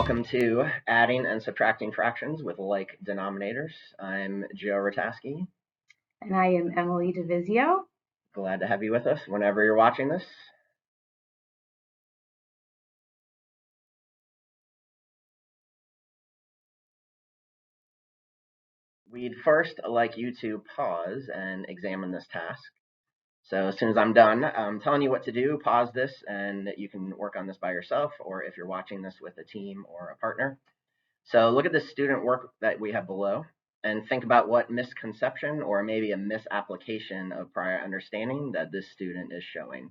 Welcome to Adding and Subtracting Fractions with Like Denominators. I'm Joe Ratasky. And I am Emily DeVizio. Glad to have you with us whenever you're watching this. We'd first like you to pause and examine this task. So as soon as I'm done, I'm telling you what to do, pause this, and you can work on this by yourself, or if you're watching this with a team or a partner. So look at the student work that we have below and think about what misconception or maybe a misapplication of prior understanding that this student is showing.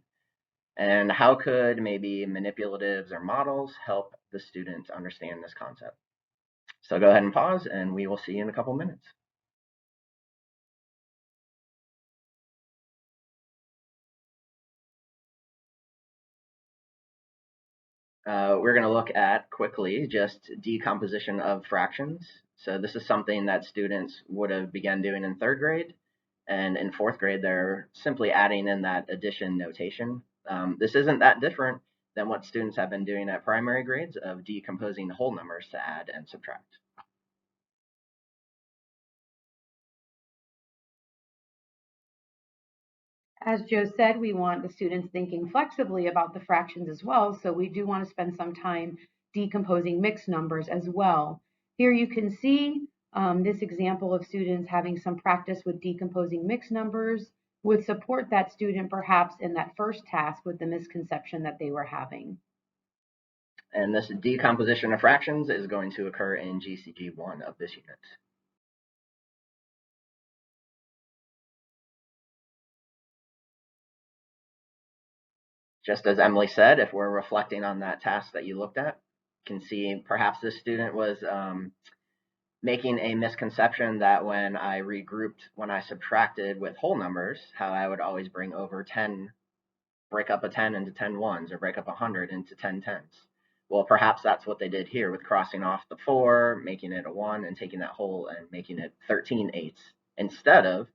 And how could maybe manipulatives or models help the student understand this concept? So go ahead and pause, and we will see you in a couple minutes. We're going to look at quickly just decomposition of fractions. So this is something that students would have begun doing in third grade. And in fourth grade, they're simply adding in that addition notation. This isn't that different than what students have been doing at primary grades of decomposing whole numbers to add and subtract. As Joe said, we want the students thinking flexibly about the fractions as well, so we do want to spend some time decomposing mixed numbers as well. Here you can see this example of students having some practice with decomposing mixed numbers would support that student perhaps in that first task with the misconception that they were having. And this decomposition of fractions is going to occur in GCG 1 of this unit. Just as Emily said, if we're reflecting on that task that you looked at, you can see perhaps this student was making a misconception that when I subtracted with whole numbers, how I would always bring over 10, break up a 10 into 10 ones, or break up 100 into 10 tens. Well, perhaps that's what they did here with crossing off the 4, making it a 1, and taking that whole and making it 13 eighths. Instead of,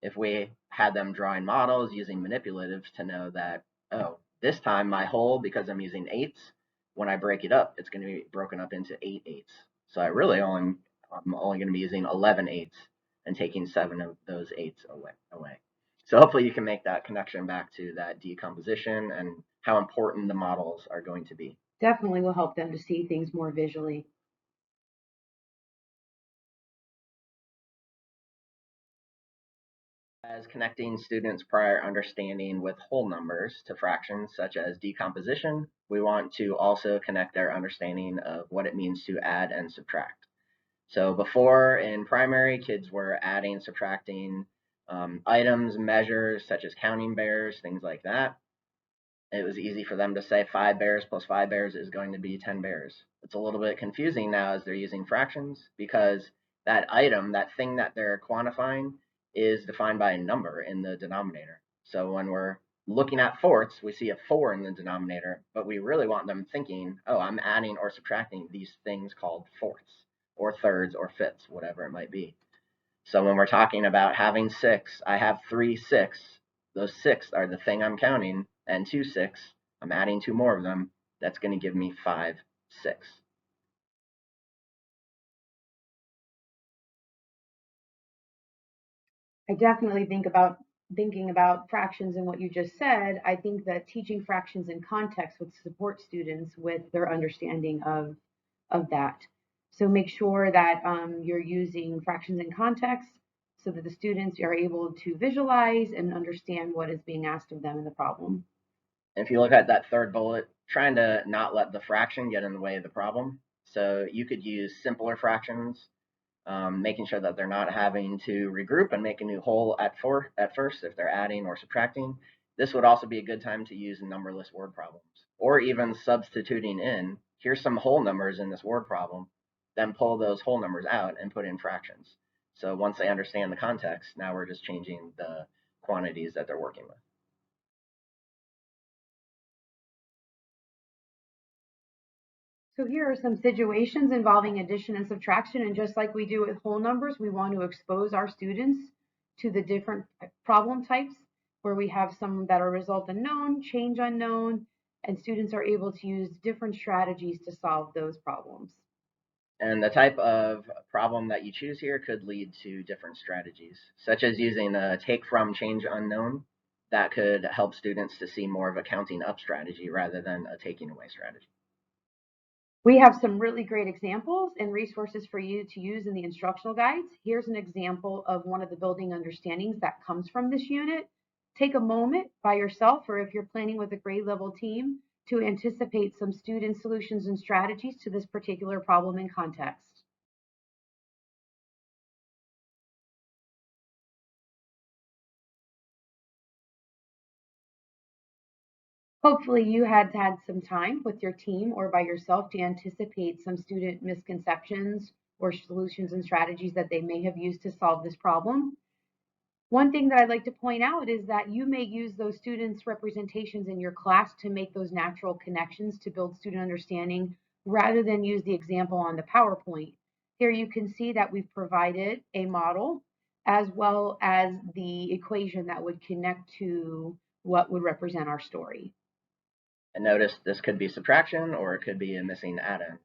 if we had them drawing models using manipulatives to know that, oh, this time my whole, because I'm using eighths, when I break it up, it's going to be broken up into 8 eighths. So I'm only going to be using 11 eighths and taking 7 of those eighths away. So hopefully you can make that connection back to that decomposition and how important the models are going to be. Definitely will help them to see things more visually. As connecting students' prior understanding with whole numbers to fractions such as decomposition, we want to also connect their understanding of what it means to add and subtract. So before in primary, kids were adding, subtracting items, measures such as counting bears, things like that. It was easy for them to say 5 bears plus 5 bears is going to be 10 bears. It's a little bit confusing now as they're using fractions because that item, that thing that they're quantifying, is defined by a number in the denominator. So when we're looking at fourths, we see a 4 in the denominator, but we really want them thinking, oh, I'm adding or subtracting these things called fourths or thirds or fifths, whatever it might be. So when we're talking about having 6, I have 3 6. Those 6 are the thing I'm counting, and 2 6, I'm adding 2 more of them. That's going to give me 5 6. I definitely thinking about fractions and what you just said. I think that teaching fractions in context would support students with their understanding of that. So make sure that you're using fractions in context so that the students are able to visualize and understand what is being asked of them in the problem. If you look at that third bullet, trying to not let the fraction get in the way of the problem. So you could use simpler fractions, making sure that they're not having to regroup and make a new whole at first if they're adding or subtracting. This would also be a good time to use numberless word problems, or even substituting in, here's some whole numbers in this word problem, then pull those whole numbers out and put in fractions. So once they understand the context, now we're just changing the quantities that they're working with. So here are some situations involving addition and subtraction, and just like we do with whole numbers, we want to expose our students to the different problem types where we have some that are result unknown, change unknown, and students are able to use different strategies to solve those problems. And the type of problem that you choose here could lead to different strategies, such as using a take from change unknown. That could help students to see more of a counting up strategy rather than a taking away strategy. We have some really great examples and resources for you to use in the instructional guides. Here's an example of one of the building understandings that comes from this unit. Take a moment by yourself, or if you're planning with a grade level team, to anticipate some student solutions and strategies to this particular problem and context. Hopefully you had some time with your team or by yourself to anticipate some student misconceptions or solutions and strategies that they may have used to solve this problem. One thing that I'd like to point out is that you may use those students' representations in your class to make those natural connections to build student understanding rather than use the example on the PowerPoint. Here you can see that we've provided a model as well as the equation that would connect to what would represent our story. And notice this could be subtraction or it could be a missing addend.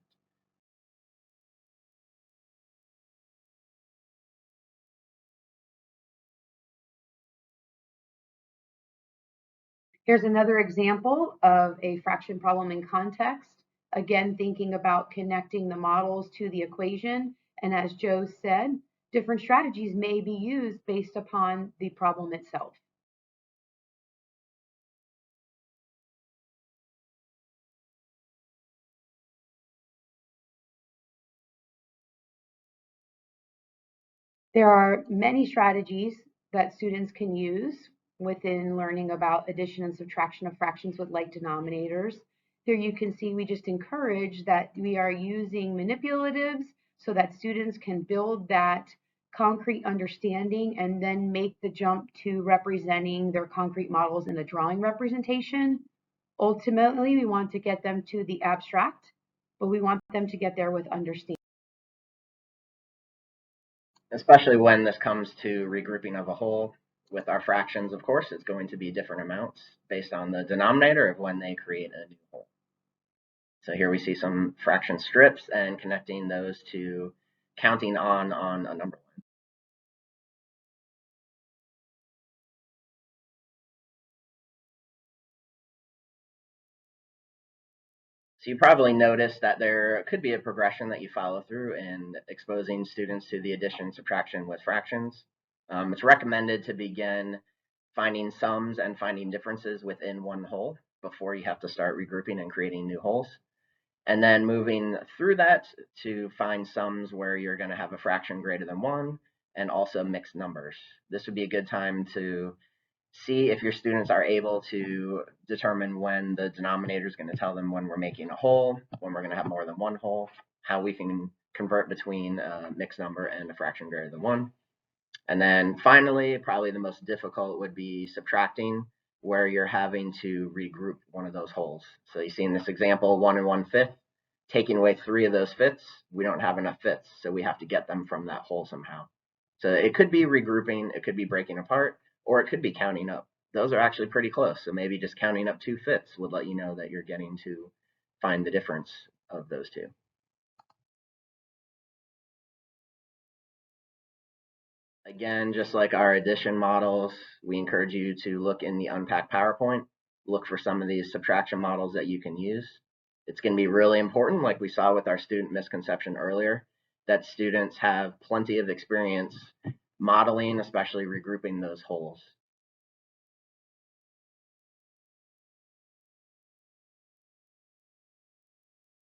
Here's another example of a fraction problem in context. Again, thinking about connecting the models to the equation. And as Joe said, different strategies may be used based upon the problem itself. There are many strategies that students can use within learning about addition and subtraction of fractions with like denominators. Here you can see we just encourage that we are using manipulatives so that students can build that concrete understanding and then make the jump to representing their concrete models in a drawing representation. Ultimately, we want to get them to the abstract, but we want them to get there with understanding. Especially when this comes to regrouping of a whole. With our fractions, of course, it's going to be different amounts based on the denominator of when they create a new whole. So here we see some fraction strips and connecting those to counting on a number line. So you probably noticed that there could be a progression that you follow through in exposing students to the addition and subtraction with fractions. It's recommended to begin finding sums and finding differences within one whole before you have to start regrouping and creating new wholes. And then moving through that to find sums where you're going to have a fraction greater than 1 and also mixed numbers. This would be a good time to see if your students are able to determine when the denominator is going to tell them when we're making a whole, when we're going to have more than one whole, how we can convert between a mixed number and a fraction greater than 1. And then finally, probably the most difficult would be subtracting, where you're having to regroup one of those wholes. So you see in this example, 1 and 1/5, taking away 3 of those fifths, we don't have enough fifths, so we have to get them from that whole somehow. So it could be regrouping, it could be breaking apart, or it could be counting up. Those are actually pretty close, so maybe just counting up 2/5 would let you know that you're getting to find the difference of those two. Again, just like our addition models, we encourage you to look in the Unpack PowerPoint, look for some of these subtraction models that you can use. It's going to be really important, like we saw with our student misconception earlier, that students have plenty of experience modeling, especially regrouping those wholes.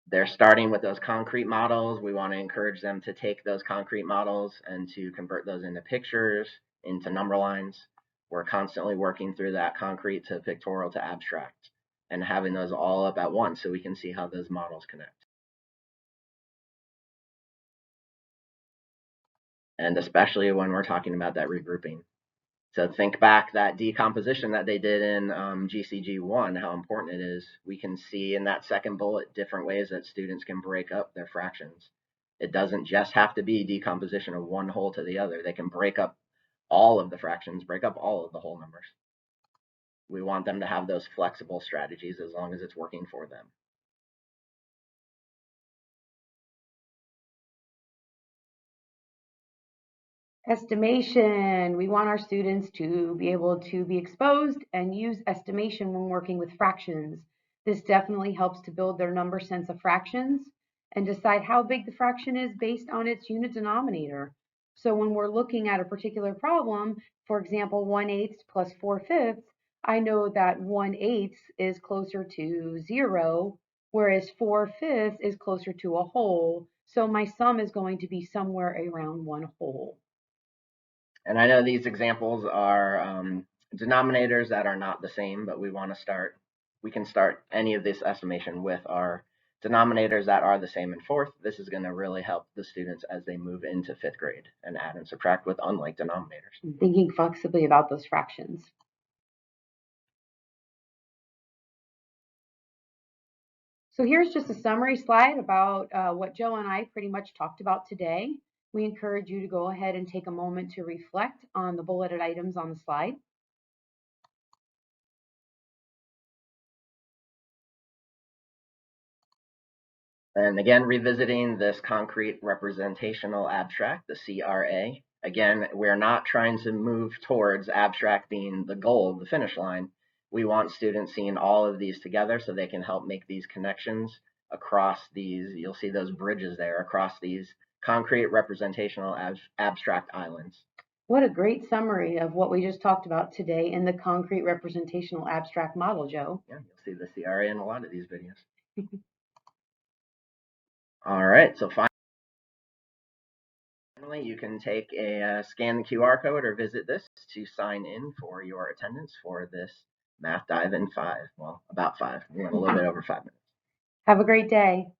They're starting with those concrete models. We want to encourage them to take those concrete models and to convert those into pictures, into number lines. We're constantly working through that concrete to pictorial to abstract and having those all up at once so we can see how those models connect. And especially when we're talking about that regrouping. So think back that decomposition that they did in GCG1, how important it is. We can see in that second bullet different ways that students can break up their fractions. It doesn't just have to be decomposition of one whole to the other. They can break up all of the fractions, break up all of the whole numbers. We want them to have those flexible strategies as long as it's working for them. Estimation. We want our students to be able to be exposed and use estimation when working with fractions. This definitely helps to build their number sense of fractions and decide how big the fraction is based on its unit denominator. So when we're looking at a particular problem, for example, 1/8 plus 4/5, I know that 1/8 is closer to 0, whereas 4/5 is closer to a whole. So my sum is going to be somewhere around 1 whole. And I know these examples are denominators that are not the same, but we can start any of this estimation with our denominators that are the same in fourth. This is going to really help the students as they move into fifth grade and add and subtract with unlike denominators. Thinking flexibly about those fractions. So here's just a summary slide about what Joe and I pretty much talked about today. We encourage you to go ahead and take a moment to reflect on the bulleted items on the slide. And again, revisiting this concrete representational abstract, the CRA. Again, we're not trying to move towards abstract being the goal, the finish line. We want students seeing all of these together so they can help make these connections across these. You'll see those bridges there across these concrete representational abstract islands. What a great summary of what we just talked about today in the concrete representational abstract model, Joe. Yeah, you'll see the CRA in a lot of these videos. All right, so finally, you can take scan the QR code or visit this to sign in for your attendance for this math dive in 5. Well, about 5. We went a little bit over 5 minutes. Have a great day.